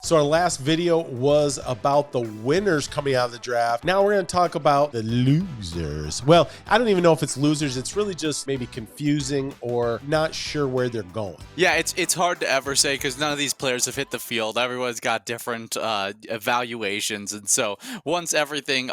So our last video was about the winners coming out of the draft. Now we're going to talk about the losers. Well, I don't even know if it's losers. It's really just maybe confusing or not sure where they're going. Yeah, it's hard to ever say because none of these players have hit the field. Everyone's got different evaluations, and so once everything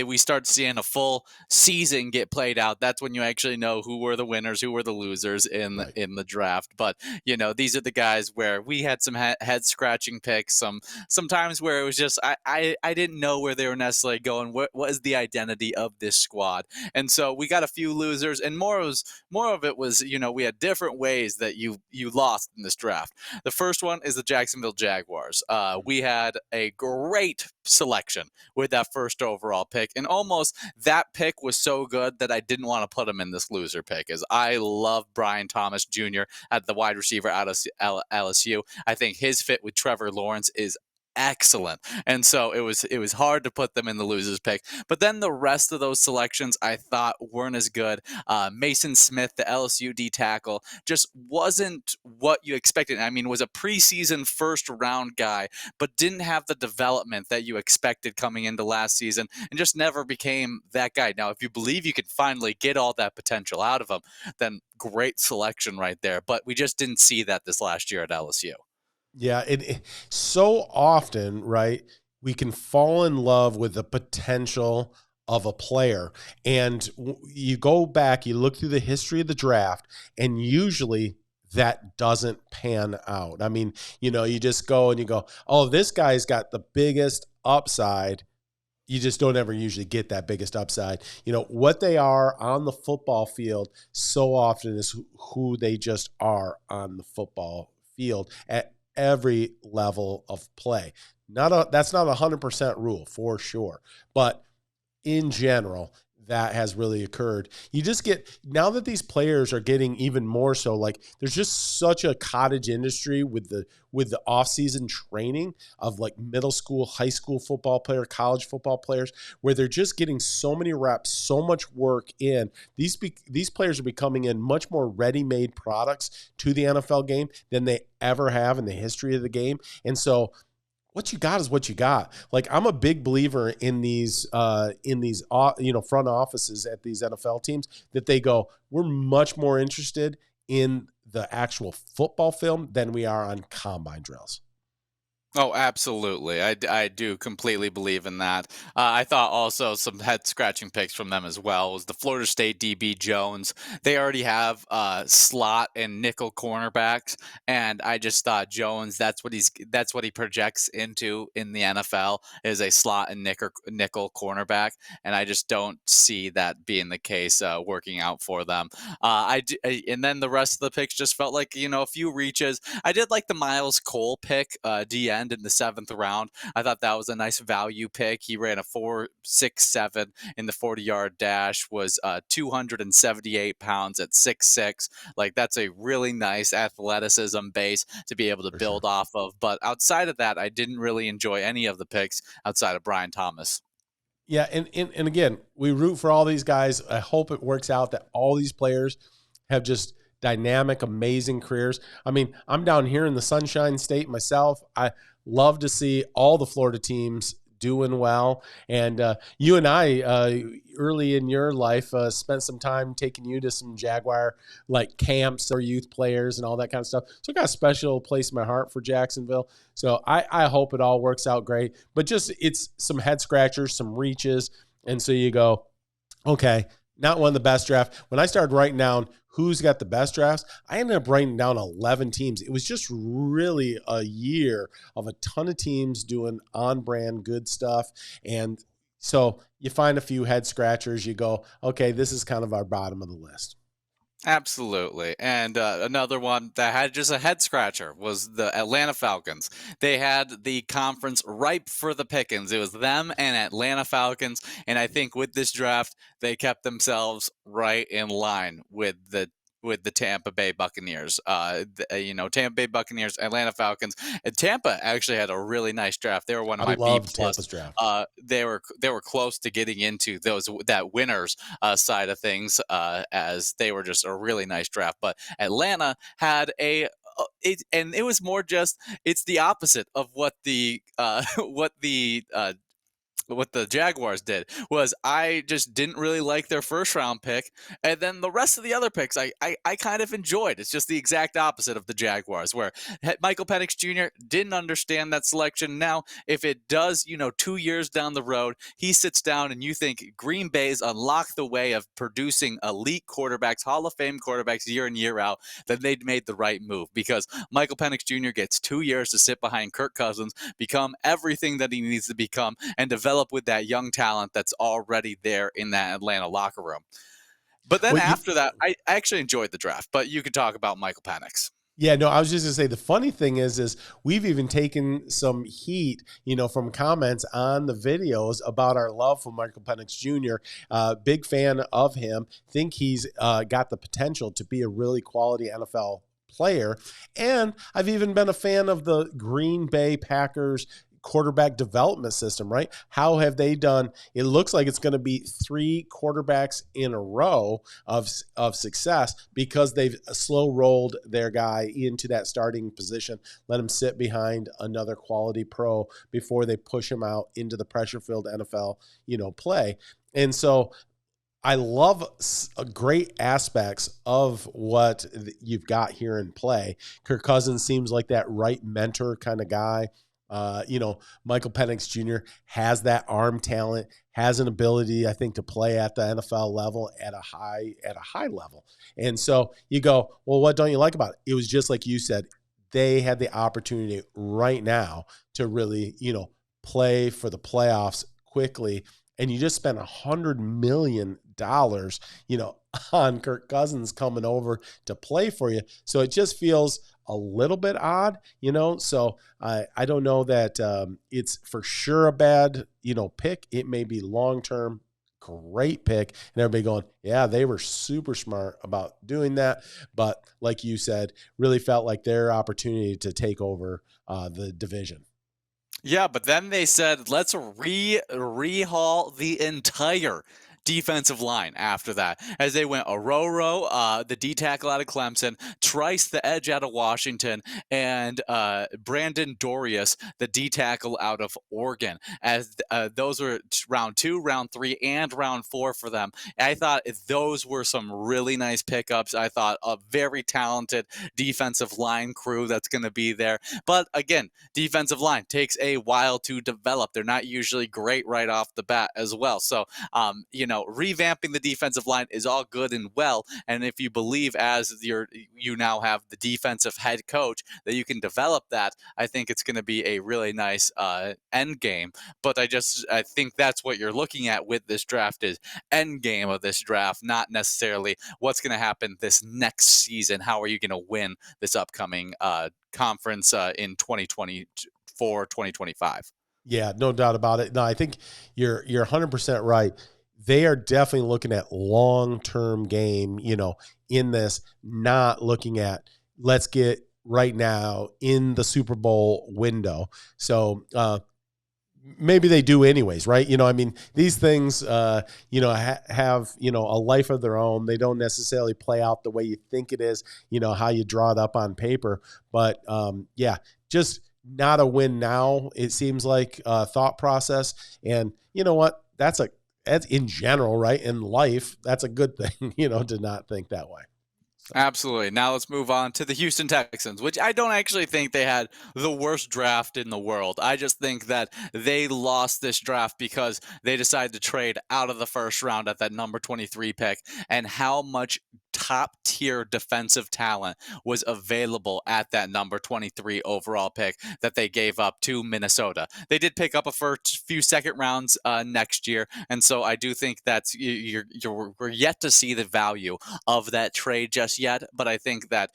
we start seeing a full season get played out, that's when you actually know who were the winners, who were the losers in the draft. But these are the guys where we had some head scratching picks. Sometimes where it was just I didn't know where they were necessarily going. What is the identity of this squad? And so we got a few losers, and more of it was we had different ways that you lost in this draft. The first one is the Jacksonville Jaguars. We had a great selection with that first overall pick, and almost that pick was so good that I didn't want to put him in this loser pick, as I love Brian Thomas Jr. at the wide receiver out of LSU. I think his fit with Trevor Lawrence is excellent, and so it was hard to put them in the losers pick. But then the rest of those selections I thought weren't as good. Mason Smith, the LSU D tackle, just wasn't what you expected. I mean, was a preseason first round guy, but didn't have the development that you expected coming into last season, and just never became that guy. Now, if you believe you can finally get all that potential out of him, then great selection right there. But we just didn't see that this last year at LSU. Yeah, it so often, right, we can fall in love with the potential of a player. And you go back, you look through the history of the draft, and usually that doesn't pan out. I mean, you just go and you go, oh, this guy's got the biggest upside. You just don't ever usually get that biggest upside. What they are on the football field so often is who they just are on the football field at every level of play. That's not 100% rule for sure, but in general, that has really occurred. You just get, now that these players are getting even more so, like there's just such a cottage industry with the off-season training of like middle school, high school football player, college football players, where they're just getting so many reps, so much work in. These players are becoming in much more ready-made products to the NFL game than they ever have in the history of the game. And so what you got is what you got. Like, I'm a big believer in these front offices at these NFL teams that they go, we're much more interested in the actual football film than we are on combine drills. Oh, absolutely. I do completely believe in that. I thought also some head scratching picks from them as well was the Florida State DB Jones. They already have slot and nickel cornerbacks, and I just thought Jones, that's what he projects into in the NFL, is a slot and nickel cornerback, and I just don't see that being the case working out for them. And then the rest of the picks just felt like a few reaches. I did like the Miles Cole pick, DN in the 7th round. I thought that was a nice value pick. He ran a 4.67 in the 40-yard dash, was 278 pounds at 6'6". Like, that's a really nice athleticism base to be able to build off of. But outside of that, I didn't really enjoy any of the picks outside of Brian Thomas. Yeah, and again, we root for all these guys. I hope it works out that all these players have just dynamic, amazing careers. I mean, I'm down here in the Sunshine State myself. I love to see all the Florida teams doing well. And you and I, early in your life, spent some time taking you to some Jaguar like camps or youth players and all that kind of stuff. So I got a special place in my heart for Jacksonville. So I hope it all works out great. But just, it's some head scratchers, some reaches. And so you go, okay, not one of the best drafts. When I started writing down who's got the best drafts, I ended up writing down 11 teams. It was just really a year of a ton of teams doing on-brand good stuff. And so you find a few head scratchers. You go, okay, this is kind of our bottom of the list. Absolutely. And another one that had just a head scratcher was the Atlanta Falcons. They had the conference ripe for the pickings. It was them and Atlanta Falcons. And I think with this draft, they kept themselves right in line with the Tampa Bay Buccaneers. Tampa Bay Buccaneers, Atlanta Falcons, and Tampa actually had a really nice draft. They were one of my B plus. Tampa's draft. They were close to getting into that winners side of things, as they were just a really nice draft. But Atlanta had a it was more just it's the opposite of what the what the Jaguars did was I just didn't really like their first round pick. And then the rest of the other picks I kind of enjoyed. It's just the exact opposite of the Jaguars, where Michael Penix Jr. didn't understand that selection. Now, if it does, 2 years down the road, he sits down and you think Green Bay's unlocked the way of producing elite quarterbacks, Hall of Fame quarterbacks year in, year out, then they'd made the right move because Michael Penix Jr. gets 2 years to sit behind Kirk Cousins, become everything that he needs to become, and develop with that young talent that's already there in that Atlanta locker room. But then Well, after that, I actually enjoyed the draft. But you could talk about Michael Penix. yeah, no, I was just gonna say the funny thing is we've even taken some heat, from comments on the videos about our love for Michael Penix Jr. Big fan of him. Think he's got the potential to be a really quality NFL player, and I've even been a fan of the Green Bay Packers quarterback development system, right? How have they done? It looks like it's going to be 3 quarterbacks in a row of success because they've slow rolled their guy into that starting position, let him sit behind another quality pro before they push him out into the pressure filled NFL, play. And so I love great aspects of what you've got here in play. Kirk Cousins seems like that right mentor kind of guy. Michael Penix Jr. has that arm talent, has an ability, I think, to play at the NFL level at a high level. And so you go, well, what don't you like about it? It was just like you said, they had the opportunity right now to really, play for the playoffs quickly. And you just spent $100 million, on Kirk Cousins coming over to play for you. So it just feels a little bit odd, So I don't know that it's for sure a bad, pick. It may be long-term great pick. And everybody going, yeah, they were super smart about doing that. But like you said, really felt like their opportunity to take over the division. Yeah, but then they said, let's rehaul the entire defensive line after that, as they went Ororo, the D tackle out of Clemson, Trice, the edge out of Washington, and Brandon Dorius, the D tackle out of Oregon. As those were round 2, round 3, and round 4 for them. I thought those were some really nice pickups. I thought a very talented defensive line crew that's going to be there. But again, defensive line takes a while to develop. They're not usually great right off the bat as well. So, revamping the defensive line is all good and well. And if you believe as you now have the defensive head coach that you can develop that, I think it's going to be a really nice end game. But I think that's what you're looking at with this draft is end game of this draft, not necessarily what's going to happen this next season. How are you going to win this upcoming conference in 2024, 2025? Yeah, no doubt about it. No, I think you're 100% right. They are definitely looking at long-term game, in this, not looking at let's get right now in the Super Bowl window. So maybe they do anyways, right? These things, have, a life of their own. They don't necessarily play out the way you think it is, how you draw it up on paper. But just not a win now, it seems like thought process. And you know what? That's in general, right? In life, that's a good thing, to not think that way. So. Absolutely. Now let's move on to the Houston Texans, which I don't actually think they had the worst draft in the world. I just think that they lost this draft because they decided to trade out of the first round at that number 23 pick, and how much top tier defensive talent was available at that number 23 overall pick that they gave up to Minnesota. They did pick up a first few second rounds next year, and so I do think that's we're yet to see the value of that trade just yet, but I think that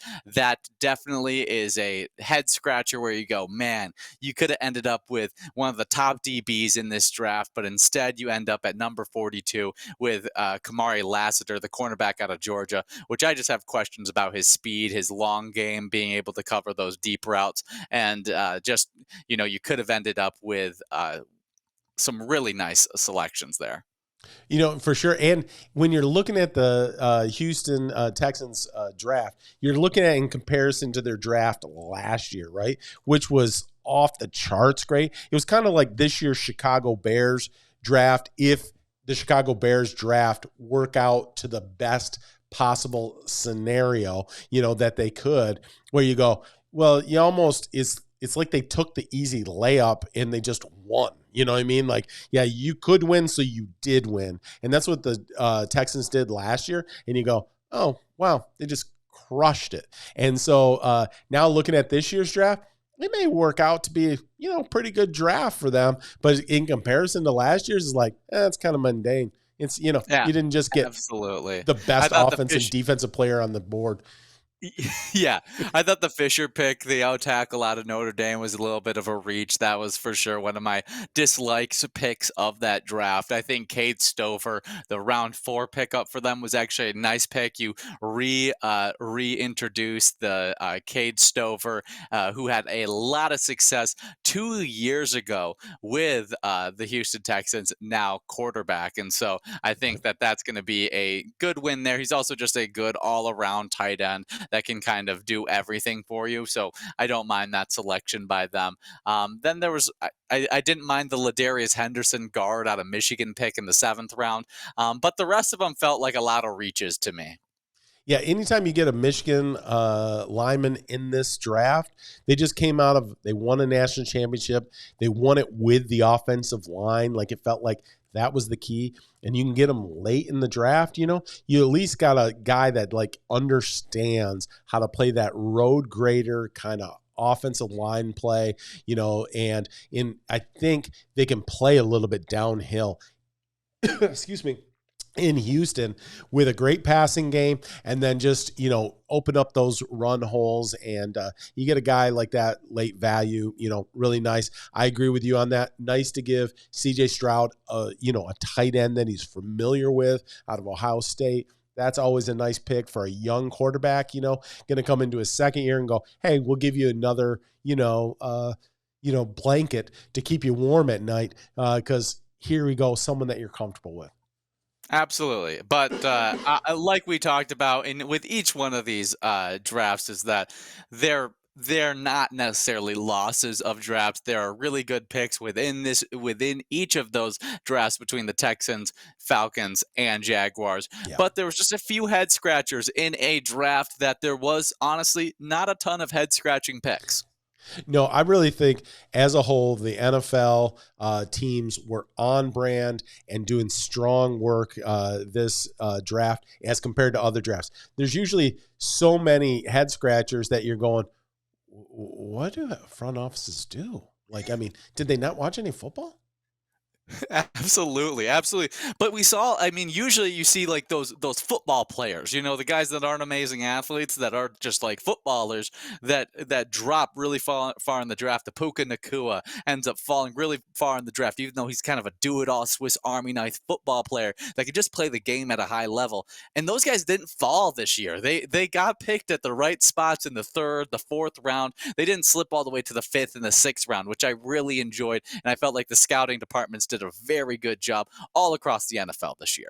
definitely is a head scratcher where you go, man, you could have ended up with one of the top DBs in this draft, but instead you end up at number 42 with Kamari Lassiter, the cornerback out of Georgia, which I just have questions about his speed, his long game, being able to cover those deep routes, and you could have ended up with some really nice selections there. For sure. And when you're looking at the Houston Texans draft, you're looking at it in comparison to their draft last year, right? Which was off the charts great. It was kind of like this year's Chicago Bears draft if the Chicago Bears draft work out to the best possible scenario, that they could, where you go, well, you almost it's like they took the easy layup and they just won. You know what I mean? Like, yeah, you could win, so you did win. And that's what the Texans did last year. And you go, oh, wow, they just crushed it. And so now looking at this year's draft, it may work out to be, pretty good draft for them. But in comparison to last year's, it's like, it's kind of mundane. It's, you Yeah, didn't just get absolutely. the I best thought the offense and fish defensive player on the board. Yeah, I thought the Fisher pick, the out tackle out of Notre Dame, was a little bit of a reach. That was for sure one of my dislikes picks of that draft. I think Cade Stover, the round 4 pickup for them, was actually a nice pick. You reintroduced the Cade Stover, who had a lot of success 2 years ago with the Houston Texans, now quarterback. And so I think that that's going to be a good win there. He's also just a good all around tight end that can kind of do everything for you. So I don't mind that selection by them. Then there was I didn't mind the Ladarius Henderson guard out of Michigan pick in the 7th round, but the rest of them felt like a lot of reaches to me. Yeah, anytime you get a Michigan lineman in this draft, they won a national championship. They won it with the offensive line. Like, it felt like that was the key. And you can get them late in the draft, you at least got a guy that like understands how to play that road grader kind of offensive line play, and I think they can play a little bit downhill. Excuse me, in Houston with a great passing game, and then just, open up those run holes, and you get a guy like that late value, really nice. I agree with you on that. Nice to give CJ Stroud, a tight end that he's familiar with out of Ohio State. That's always a nice pick for a young quarterback, going to come into his second year and go, hey, we'll give you another, blanket to keep you warm at night. Cause here we go. Someone that you're comfortable with. Absolutely, but like we talked about, in with each one of these drafts, is that they're not necessarily losses of drafts. There are really good picks within each of those drafts between the Texans, Falcons, and Jaguars. Yeah. But there was just a few head scratchers in a draft that there was honestly not a ton of head scratching picks. No, I really think as a whole, the NFL teams were on brand and doing strong work this draft as compared to other drafts. There's usually so many head scratchers that you're going, what do front offices do? Like, I mean, did they not watch any football? Absolutely, absolutely. But we saw, I mean, usually you see like those football players, the guys that aren't amazing athletes, that are just like footballers, that drop really far in the draft. The Puka Nakua ends up falling really far in the draft, even though he's kind of a do-it-all Swiss Army knife football player that could just play the game at a high level. And those guys didn't fall this year. They got picked at the right spots in the 3rd, the 4th round. They didn't slip all the way to the 5th and the 6th round, which I really enjoyed. And I felt like the scouting departments did a very good job all across the NFL this year.